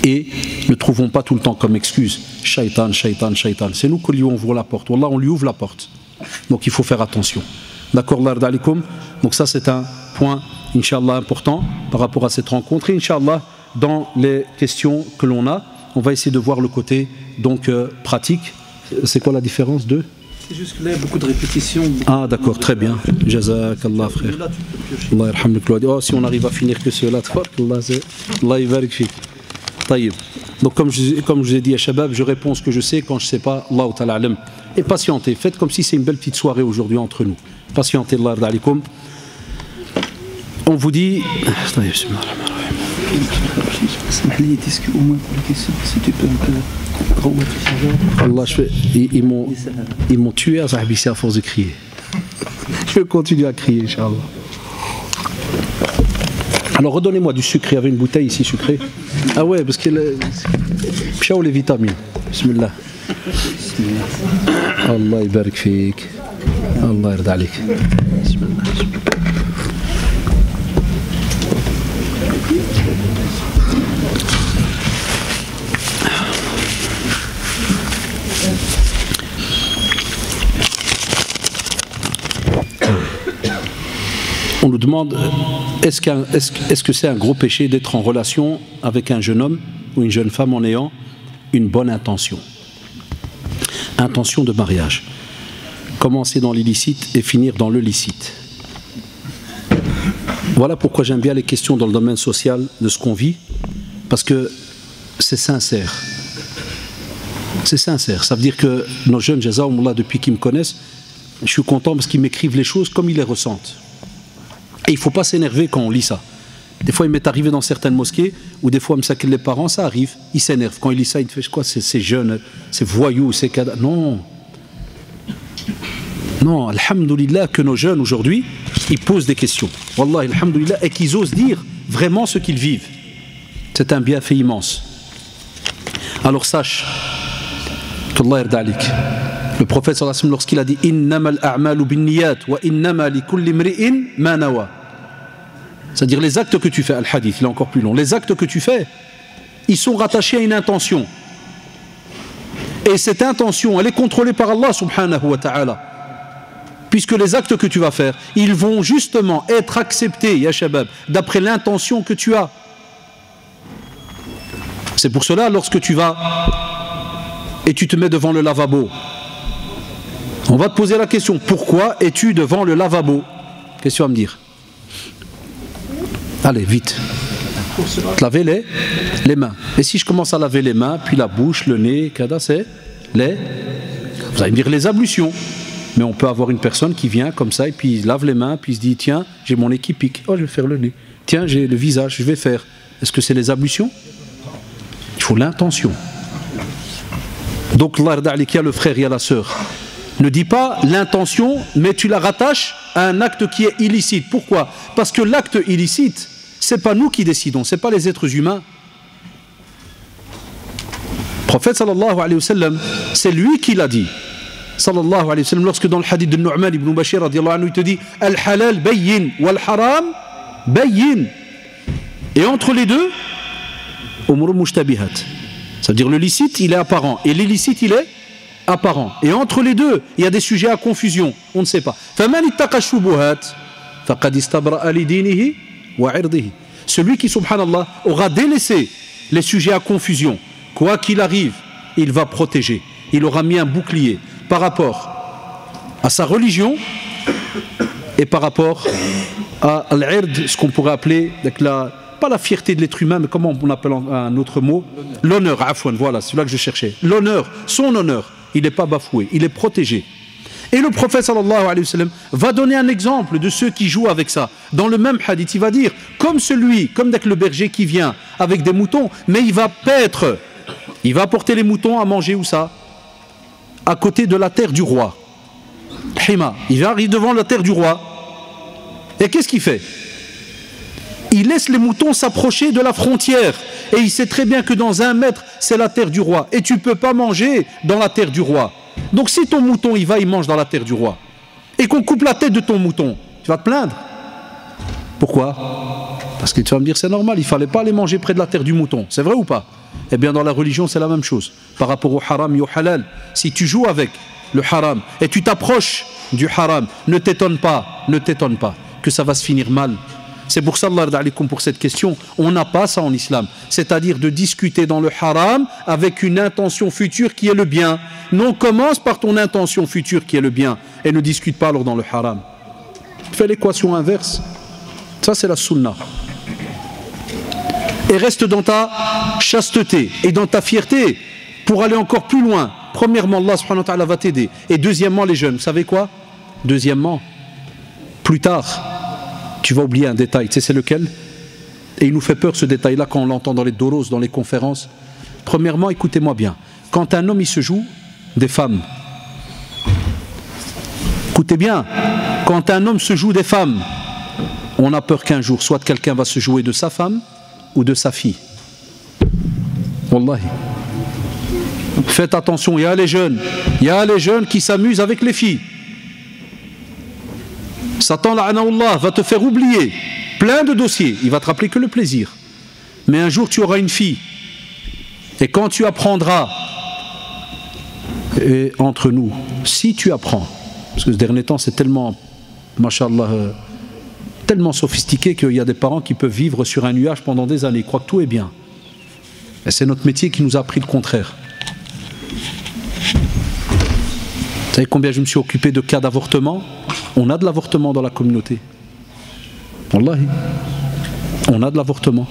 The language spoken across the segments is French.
Et ne trouvons pas tout le temps comme excuse shaitan, shaitan, shaitan. C'est nous qui lui ouvrons la porte. Wallah, on lui ouvre la porte. Donc il faut faire attention. D'accord, Allah alaikum. Donc ça c'est un point, Inch'Allah, important par rapport à cette rencontre. Et Inch'Allah, dans les questions que l'on a, on va essayer de voir le côté donc pratique. C'est quoi la différence de? C'est juste que là, il y a beaucoup de répétitions. Ah d'accord, très bien. Jazakallah frère. Allah yarhamlik. Oh, si on arrive à finir que cela, Allah yabarak fik. Taïb. Donc comme je vous ai dit à Shabab, je réponds ce que je sais. Quand je ne sais pas, Allah ta'ala alam. Et patientez, faites comme si c'est une belle petite soirée aujourd'hui entre nous. Patientez, Allah alaikum. On vous dit... Est-ce qu'au moins pour la question, si tu peux un peu... Allah, ils m'ont tué à Zahbissi à force de crier. Je vais continuer à crier, Inch'Allah. Alors redonnez-moi du sucre, il y avait une bouteille ici sucrée. Ah ouais, parce que Pshao les vitamines. Bismillah. Allah yabarak fik. Allah yarda alik. Bismillah. On nous demande, est-ce que c'est un gros péché d'être en relation avec un jeune homme ou une jeune femme en ayant une bonne intention? Intention de mariage. Commencer dans l'illicite et finir dans le licite. Voilà pourquoi j'aime bien les questions dans le domaine social de ce qu'on vit, parce que c'est sincère. C'est sincère. Ça veut dire que nos jeunes, jazaoumullah, depuis qu'ils me connaissent, je suis content parce qu'ils m'écrivent les choses comme ils les ressentent. Et il ne faut pas s'énerver quand on lit ça. Des fois, il m'est arrivé dans certaines mosquées, ou des fois, me saquent les parents, ça arrive, ils s'énervent. Quand ils lisent ça, ils disent quoi, c'est jeune, c'est voyou, c'est cada. Non. Non, alhamdoulilah, que nos jeunes aujourd'hui, ils posent des questions. Wallah, alhamdoulilah, et qu'ils osent dire vraiment ce qu'ils vivent. C'est un bienfait immense. Alors sache qu'Allah yarda alik. Le prophète sallallahu alayhi wa sallam, lorsqu'il a dit innamal a'malu binniyat wa innama li kulli imri'in ma nawa, c'est-à-dire les actes que tu fais, al-hadith, il est encore plus long, les actes que tu fais, ils sont rattachés à une intention. Et cette intention, elle est contrôlée par Allah subhanahu wa ta'ala. Puisque les actes que tu vas faire, ils vont justement être acceptés, ya shabab, d'après l'intention que tu as. C'est pour cela, lorsque tu vas et tu te mets devant le lavabo, on va te poser la question, pourquoi es-tu devant le lavabo? Qu'est-ce que tu vas me dire? Allez, vite. Laver les mains. Et si je commence à laver les mains, puis la bouche, le nez, c'est les... Vous allez me dire les ablutions. Mais on peut avoir une personne qui vient comme ça, et puis il lave les mains, puis il se dit, tiens, j'ai mon nez qui pique. Oh, je vais faire le nez. Tiens, j'ai le visage, je vais faire. Est-ce que c'est les ablutions? Il faut l'intention. Donc, Allah yarda alik, il y a le frère, il y a la sœur. Ne dis pas l'intention, mais tu la rattaches à un acte qui est illicite. Pourquoi? Parce que l'acte illicite, ce n'est pas nous qui décidons, ce n'est pas les êtres humains. Le prophète sallallahu alayhi wa sallam, c'est lui qui l'a dit. Sallallahu alayhi wa sallam, lorsque dans le hadith de Nu'man ibn Bashir, radiallahu anhu, il te dit al-halal bayyin wal-haram bayyin. Et entre les deux, umur mushtabihat. Ça veut dire le licite, il est apparent, et l'illicite, il est apparent. Et entre les deux, il y a des sujets à confusion. On ne sait pas. Celui qui, subhanallah, aura délaissé les sujets à confusion, quoi qu'il arrive, il va protéger. Il aura mis un bouclier par rapport à sa religion et par rapport à l'ird, ce qu'on pourrait appeler, pas la fierté de l'être humain, mais comment on appelle un autre mot? L'honneur, afwan, voilà, c'est là que je cherchais. L'honneur, son honneur. Il n'est pas bafoué, il est protégé. Et le prophète sallallahu alayhi wa sallam va donner un exemple de ceux qui jouent avec ça. Dans le même hadith, il va dire, comme le berger qui vient avec des moutons, mais il va paître, il va apporter les moutons à manger où ça? À côté de la terre du roi. Hima, il arrive devant la terre du roi. Et qu'est-ce qu'il fait? Il laisse les moutons s'approcher de la frontière. Et il sait très bien que dans 1 mètre, c'est la terre du roi. Et tu ne peux pas manger dans la terre du roi. Donc si ton mouton, il mange dans la terre du roi, et qu'on coupe la tête de ton mouton, tu vas te plaindre. Pourquoi? Parce que tu vas me dire, c'est normal, il ne fallait pas aller manger près de la terre du mouton. C'est vrai ou pas? Eh bien, dans la religion, c'est la même chose. Par rapport au haram et au halal, si tu joues avec le haram et tu t'approches du haram, ne t'étonne pas que ça va se finir mal. C'est pour ça, Allah alaykoum, pour cette question, on n'a pas ça en islam. C'est-à-dire de discuter dans le haram avec une intention future qui est le bien. Non, commence par ton intention future qui est le bien et ne discute pas alors dans le haram. Fais l'équation inverse. Ça, c'est la sunna. Et reste dans ta chasteté et dans ta fierté pour aller encore plus loin. Premièrement, Allah subhanahu wa ta'ala va t'aider. Et deuxièmement, les jeunes, vous savez quoi? Deuxièmement, plus tard, tu vas oublier un détail. Tu sais c'est lequel? Et il nous fait peur ce détail-là quand on l'entend dans les doros, dans les conférences. Premièrement, écoutez-moi bien. Quand un homme il se joue des femmes, écoutez bien, quand un homme se joue des femmes, on a peur qu'un jour, soit quelqu'un va se jouer de sa femme ou de sa fille. Wallahi. Faites attention, il y a les jeunes qui s'amusent avec les filles. Satan, la'anahullah, va te faire oublier plein de dossiers. Il va te rappeler que le plaisir. Mais un jour, tu auras une fille. Et quand tu apprendras, et entre nous, si tu apprends, parce que ce dernier temps, c'est tellement, mashallah, tellement sophistiqué qu'il y a des parents qui peuvent vivre sur un nuage pendant des années. Ils croient que tout est bien. Et c'est notre métier qui nous a appris le contraire. Vous savez combien je me suis occupé de cas d'avortement? On a de l'avortement dans la communauté. Wallahi. On a de l'avortement.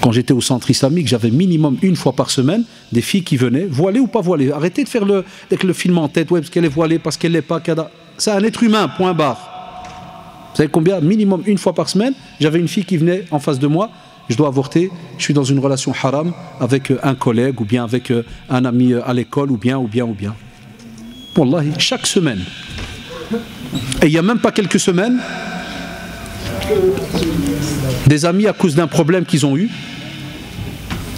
Quand j'étais au centre islamique, j'avais minimum une fois par semaine des filles qui venaient, voilées ou pas voilées. Arrêtez de faire le film en tête, ouais, parce qu'elle est voilée, parce qu'elle n'est pas. C'est un être humain, point barre. Vous savez combien? Minimum une fois par semaine, j'avais une fille qui venait en face de moi. Je dois avorter, je suis dans une relation haram avec un collègue ou bien avec un ami à l'école ou bien. Wallahi, chaque semaine. Et il n'y a même pas quelques semaines, des amis, à cause d'un problème qu'ils ont eu,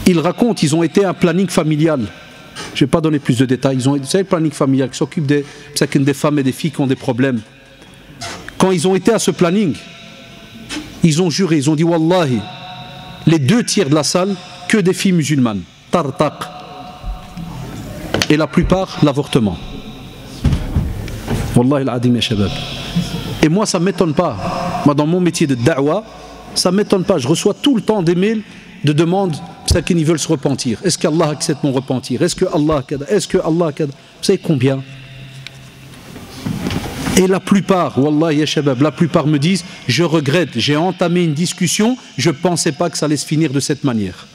ils racontent, ils ont été à un planning familial. Je ne vais pas donner plus de détails. Ils ont été, vous savez, le planning familial qui s'occupe des femmes et des filles qui ont des problèmes. Quand ils ont été à ce planning, ils ont juré, ils ont dit Wallahi, les 2/3 de la salle, que des filles musulmanes. Tartaq. Et la plupart, l'avortement. Wallahi al-adim ya shabab. Et moi ça ne m'étonne pas. Moi dans mon métier de da'wa, ça ne m'étonne pas. Je reçois tout le temps des mails de demandes qu'ils veulent se repentir. Est-ce qu'Allah accepte mon repentir? Est-ce que Allah kada? Vous savez combien? Et la plupart, Wallahi ya shabab, la plupart me disent je regrette, j'ai entamé une discussion, je ne pensais pas que ça allait se finir de cette manière.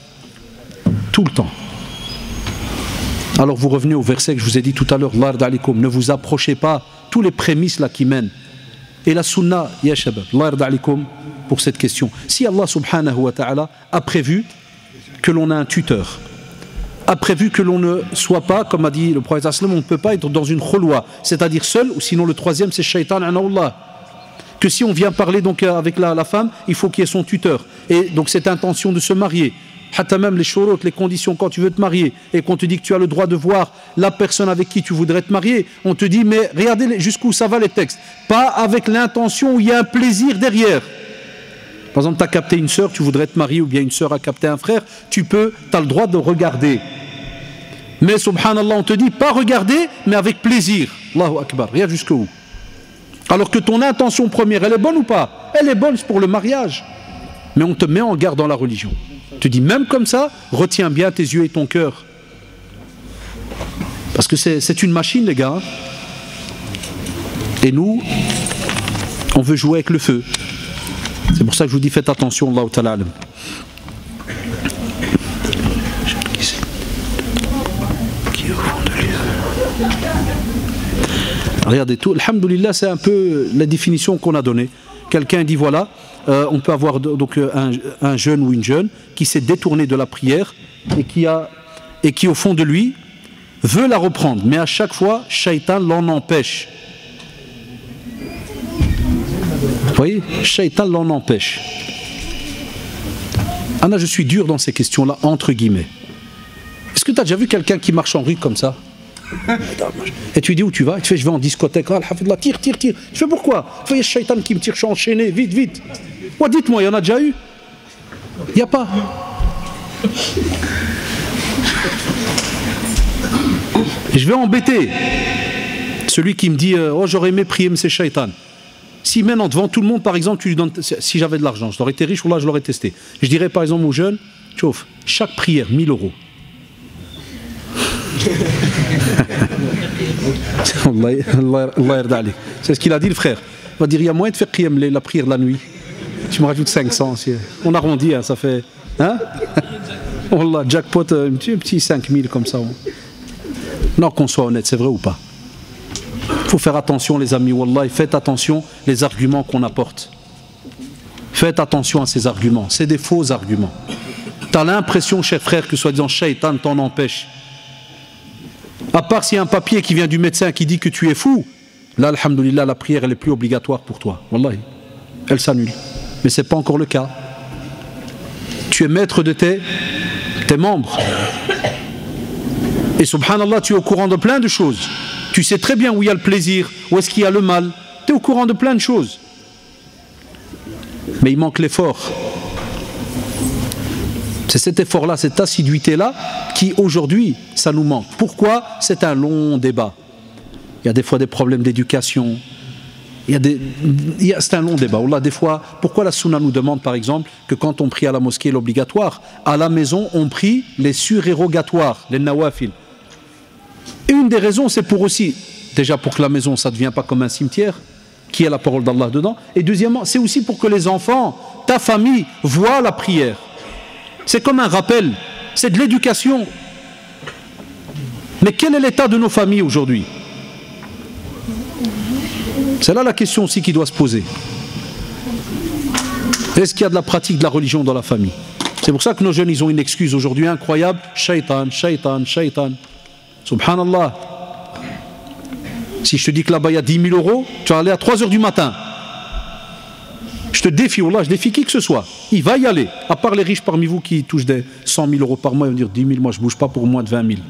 Tout le temps. Alors vous revenez au verset que je vous ai dit tout à l'heure, l'ard alikum, ne vous approchez pas, tous les prémices là qui mènent. Et la sunna, ya shabab, l'ard alikum, pour cette question. Si Allah subhanahu wa ta'ala a prévu que l'on a un tuteur, a prévu que l'on ne soit pas, comme a dit le prophète sallam, on ne peut pas être dans une khulwa, c'est-à-dire seul, ou sinon le troisième c'est shaitan anawallah. Que si on vient parler donc avec la femme, il faut qu'il y ait son tuteur. Et donc cette intention de se marier, hatta même les shurut, les conditions quand tu veux te marier et qu'on te dit que tu as le droit de voir la personne avec qui tu voudrais te marier, on te dit mais regardez jusqu'où ça va les textes, pas avec l'intention où il y a un plaisir derrière. Par exemple, tu as capté une sœur, tu voudrais te marier, ou bien une sœur a capté un frère, tu as le droit de regarder. Mais subhanallah, on te dit pas regarder, mais avec plaisir. Allahu Akbar, regarde jusqu'où. Alors que ton intention première, elle est bonne ou pas? Elle est bonne, c'est pour le mariage. Mais on te met en garde dans la religion. Tu dis même comme ça, retiens bien tes yeux et ton cœur. Parce que c'est une machine les gars. Et nous, on veut jouer avec le feu. C'est pour ça que je vous dis faites attention, Allah ta'ala alam. Regardez tout, alhamdoulilah, c'est un peu la définition qu'on a donnée. Quelqu'un dit voilà, on peut avoir donc un jeune ou une jeune qui s'est détourné de la prière et qui au fond de lui veut la reprendre, mais à chaque fois, Shaitan l'en empêche. Vous voyez, Shaitan l'en empêche. Anna, je suis dur dans ces questions-là, entre guillemets. Est-ce que tu as déjà vu quelqu'un qui marche en rue comme ça? Et tu dis où tu vas? Et tu fais je vais en discothèque. Ah, alhamdoulilah, tire. Tu fais pourquoi? Il y a Shaitan qui me tire, je suis enchaîné, vite. Dites-moi, il y en a déjà eu? Il n'y a pas. Et je vais embêter celui qui me dit oh, j'aurais aimé prier, mais c'est shaitan. Si maintenant, devant tout le monde, par exemple, tu lui donnes, si j'avais de l'argent, j'aurais été riche, ou là, je l'aurais testé. Je dirais par exemple aux jeunes, chauffe, chaque prière, 1000 €. C'est ce qu'il a dit le frère. Il va dire, il y a moyen de faire la prière de la nuit. Tu me rajoutes 500. On arrondit, hein, ça fait... Hein? Wallah, jackpot, un petit 5000 comme ça. Non, qu'on soit honnête, c'est vrai ou pas? Il faut faire attention les amis, wallah, faites attention les arguments qu'on apporte. Faites attention à ces arguments, c'est des faux arguments. Tu as l'impression, cher frère, que soi-disant shaitan t'en empêche. À part s'il y a un papier qui vient du médecin qui dit que tu es fou, là, alhamdoulilah, la prière elle est plus obligatoire pour toi. Wallahi, elle s'annule. Mais ce n'est pas encore le cas. Tu es maître de tes membres. Et subhanallah, tu es au courant de plein de choses. Tu sais très bien où il y a le plaisir, où est-ce qu'il y a le mal. Tu es au courant de plein de choses. Mais il manque l'effort. C'est cet effort-là, cette assiduité-là, qui aujourd'hui, ça nous manque. Pourquoi? C'est un long débat. Il y a des fois des problèmes d'éducation. C'est un long débat. Allah, des fois, pourquoi la sunna nous demande, par exemple, que quand on prie à la mosquée, l'obligatoire, à la maison, on prie les surérogatoires, les nawafil. Et une des raisons, c'est pour aussi, déjà pour que la maison, ça ne devienne pas comme un cimetière, qui a la parole d'Allah dedans. Et deuxièmement, c'est aussi pour que les enfants, ta famille, voient la prière. C'est comme un rappel, c'est de l'éducation. Mais quel est l'état de nos familles aujourd'hui? C'est là la question aussi qui doit se poser. Est-ce qu'il y a de la pratique de la religion dans la famille? C'est pour ça que nos jeunes, ils ont une excuse aujourd'hui incroyable. Shaitan, shaitan, shaitan. Subhanallah. Si je te dis que là-bas il y a 10 000 €, tu vas aller à 3 h du matin. Je te défie, Allah, je défie qui que ce soit. Il va y aller. À part les riches parmi vous qui touchent des 100 000 € par mois, ils vont dire 10 000, moi je ne bouge pas pour moins de 20 000.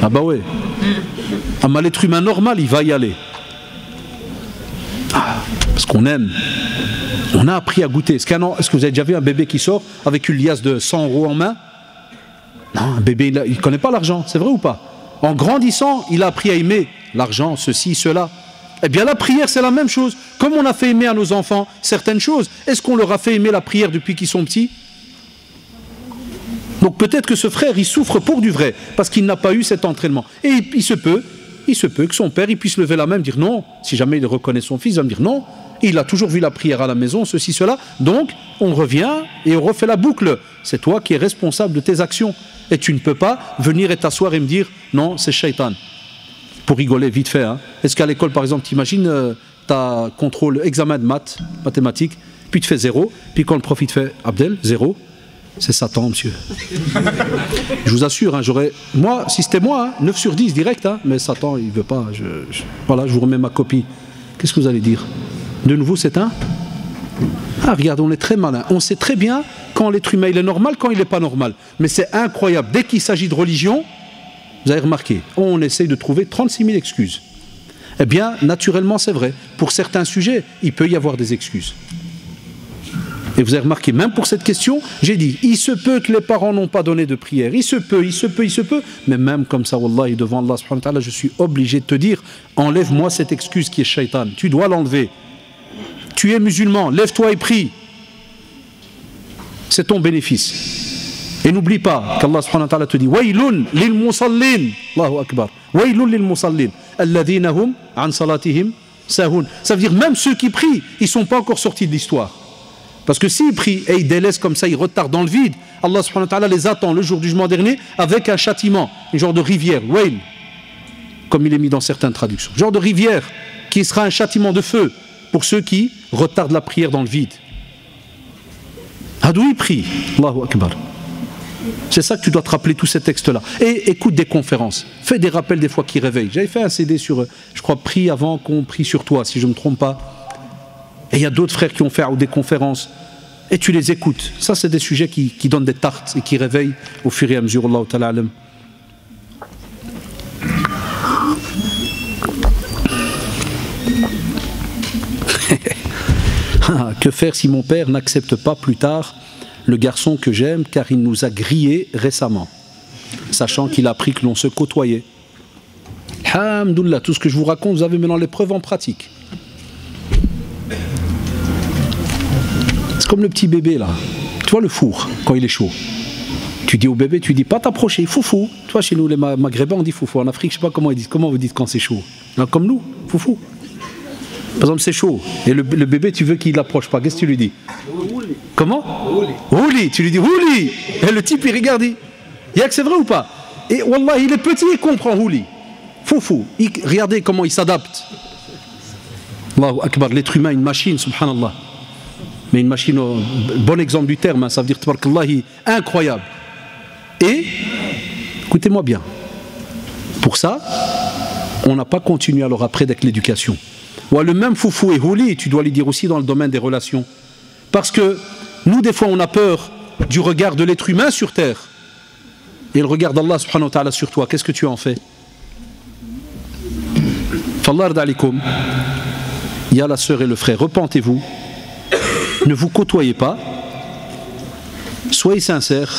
Ah bah ouais. Ah, mais l'être humain normal, il va y aller. Ah, parce qu'on aime. On a appris à goûter. Est-ce que vous avez déjà vu un bébé qui sort avec une liasse de 100 € en main? Non, un bébé, il ne connaît pas l'argent, c'est vrai ou pas? En grandissant, il a appris à aimer l'argent, ceci, cela. Eh bien la prière, c'est la même chose. Comme on a fait aimer à nos enfants certaines choses, est-ce qu'on leur a fait aimer la prière depuis qu'ils sont petits? Donc peut-être que ce frère, il souffre pour du vrai, parce qu'il n'a pas eu cet entraînement. Et il se peut que son père il puisse lever la main et dire non. Si jamais il reconnaît son fils, il va me dire non. Il a toujours vu la prière à la maison, ceci, cela. Donc on revient et on refait la boucle. C'est toi qui es responsable de tes actions. Et tu ne peux pas venir et t'asseoir et me dire non, c'est shaitan. Pour rigoler vite fait. Hein. Est-ce qu'à l'école, par exemple, t'imagines, tu as contrôle, examen de mathématiques, puis tu fais 0, puis quand le prof il te fait Abdel, 0, c'est Satan, monsieur. Je vous assure, hein, moi, si c'était moi, hein, 9 sur 10 direct, hein, mais Satan, il ne veut pas. Voilà, je vous remets ma copie. Qu'est-ce que vous allez dire? De nouveau, c'est un? Ah, regarde, on est très malin. On sait très bien quand l'être humain il est normal, quand il n'est pas normal. Mais c'est incroyable. Dès qu'il s'agit de religion, vous avez remarqué, on essaye de trouver 36 000 excuses. Eh bien, naturellement, c'est vrai. Pour certains sujets, il peut y avoir des excuses. Et vous avez remarqué, même pour cette question, j'ai dit, il se peut que les parents n'ont pas donné de prière. Il se peut. Mais même comme ça, wallahi, devant Allah subhanahu wa ta'ala, je suis obligé de te dire, enlève-moi cette excuse qui est shaitan. Tu dois l'enlever. Tu es musulman, lève-toi et prie. C'est ton bénéfice. Et n'oublie pas qu'Allah subhanahu wa ta'ala te dit Waylun lil musallin. Allahu akbar. Waylun lil musallin. Alladhina hum an salatihim sahun. Ça veut dire même ceux qui prient, ils ne sont pas encore sortis de l'histoire. Parce que s'ils prient et ils délaissent comme ça, ils retardent dans le vide, Allah subhanahu wa ta'ala les attend le jour du jugement dernier avec un châtiment, un genre de rivière, Wayl, comme il est mis dans certaines traductions. Genre de rivière qui sera un châtiment de feu pour ceux qui retardent la prière dans le vide. D'où il prie. Allahu akbar. C'est ça que tu dois te rappeler, tous ces textes-là. Et écoute des conférences. Fais des rappels des fois qui réveillent. J'avais fait un CD sur, je crois, prie avant qu'on prie sur toi, si je ne me trompe pas. Et il y a d'autres frères qui ont fait des conférences. Et tu les écoutes. Ça, c'est des sujets qui donnent des tartes et qui réveillent au fur et à mesure. Allah ta'ala alam. Que faire si mon père n'accepte pas plus tard le garçon que j'aime car il nous a grillés récemment, sachant qu'il a appris que l'on se côtoyait? Alhamdoulilah, tout ce que je vous raconte, vous avez maintenant les preuves en pratique. C'est comme le petit bébé là. Tu vois le four, quand il est chaud. Tu dis au bébé, tu dis pas t'approcher, foufou. Tu vois, chez nous les Maghrébins, on dit foufou. En Afrique, je sais pas comment ils disent. Comment vous dites quand c'est chaud? Non, comme nous, foufou. Par exemple, c'est chaud. Et le bébé, tu veux qu'il l'approche pas. Qu'est-ce que tu lui dis? Comment? Rouli. Tu lui dis rouli. Et le type, il regarde, il dit, que c'est vrai ou pas? Et wallah, il est petit, il comprend rouli. Foufou. Regardez comment il s'adapte. Allahu Akbar, l'être humain, une machine, subhanallah. Mais une machine, bon exemple du terme, hein, ça veut dire tabarakallah, incroyable. Et, écoutez-moi bien, pour ça, on n'a pas continué alors après avec l'éducation. Ou le même foufou et houli, tu dois lui dire aussi dans le domaine des relations. Parce que nous, des fois, on a peur du regard de l'être humain sur terre. Et le regard d'Allah subhanahu wa ta'ala sur toi, qu'est-ce que tu en fais? Fallah alaikum, il y a la sœur et le frère, repentez-vous. Ne vous côtoyez pas, soyez sincères,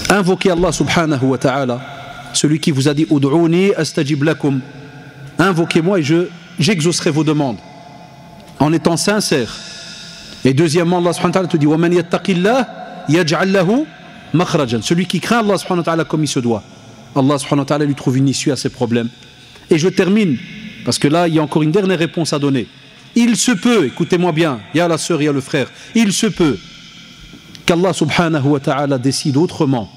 invoquez Allah subhanahu wa ta'ala, celui qui vous a dit Ud'ouni astajib lakum, invoquez-moi et j'exaucerai vos demandes, en étant sincère. Et deuxièmement, Allah subhanahu wa ta'ala te dit Wa man yattaqillah yaj'al lahu makhrajan, celui qui craint Allah subhanahu wa ta'ala comme il se doit, Allah subhanahu wa ta'ala lui trouve une issue à ses problèmes. Et je termine, parce que là il y a encore une dernière réponse à donner. Il se peut, écoutez-moi bien, il y a la sœur, il y a le frère, il se peut qu'Allah subhanahu wa ta'ala décide autrement,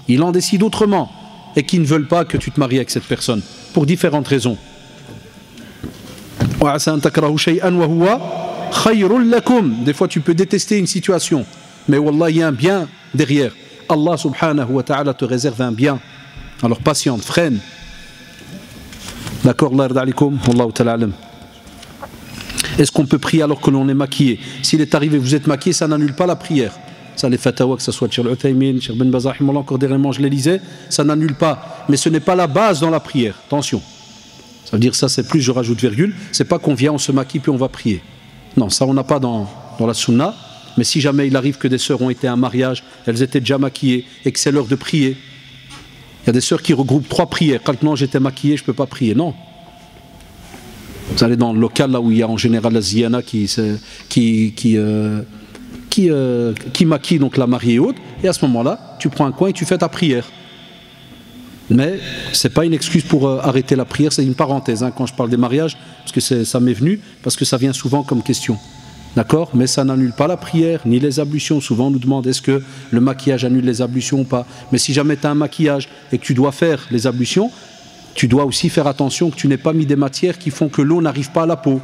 il en décide autrement, et qu'il ne veulent pas que tu te maries avec cette personne, pour différentes raisons. Des fois tu peux détester une situation, mais wallah il y a un bien derrière. Allah subhanahu wa ta'ala te réserve un bien, alors patiente, freine. D'accord, Allah alaikum, wallahu ta'ala alam. Est-ce qu'on peut prier alors que l'on est maquillé? S'il est arrivé, vous êtes maquillé, ça n'annule pas la prière. Ça, les fatawa, que ce soit Cheikh Al-Uthaymin, Cheikh Ben Baz, encore dernièrement, je les lisais, ça n'annule pas. Mais ce n'est pas la base dans la prière. Attention. Ça veut dire, ça, c'est plus, je rajoute virgule, c'est pas qu'on vient, on se maquille, puis on va prier. Non, ça, on n'a pas dans la sunna. Mais si jamais il arrive que des sœurs ont été à un mariage, elles étaient déjà maquillées, et que c'est l'heure de prier, il y a des sœurs qui regroupent 3 prières. Quand non, j'étais maquillée, je ne peux pas prier. Non. Vous allez dans le local là où il y a en général la ziyana qui maquille donc la mariée haute, et à ce moment-là, tu prends un coin et tu fais ta prière. Mais ce n'est pas une excuse pour arrêter la prière, c'est une parenthèse hein, quand je parle des mariages, parce que ça m'est venu, parce que ça vient souvent comme question. D'accord? Mais ça n'annule pas la prière, ni les ablutions. Souvent on nous demande est-ce que le maquillage annule les ablutions ou pas. Mais si jamais tu as un maquillage et que tu dois faire les ablutions, tu dois aussi faire attention que tu n'aies pas mis des matières qui font que l'eau n'arrive pas à la peau.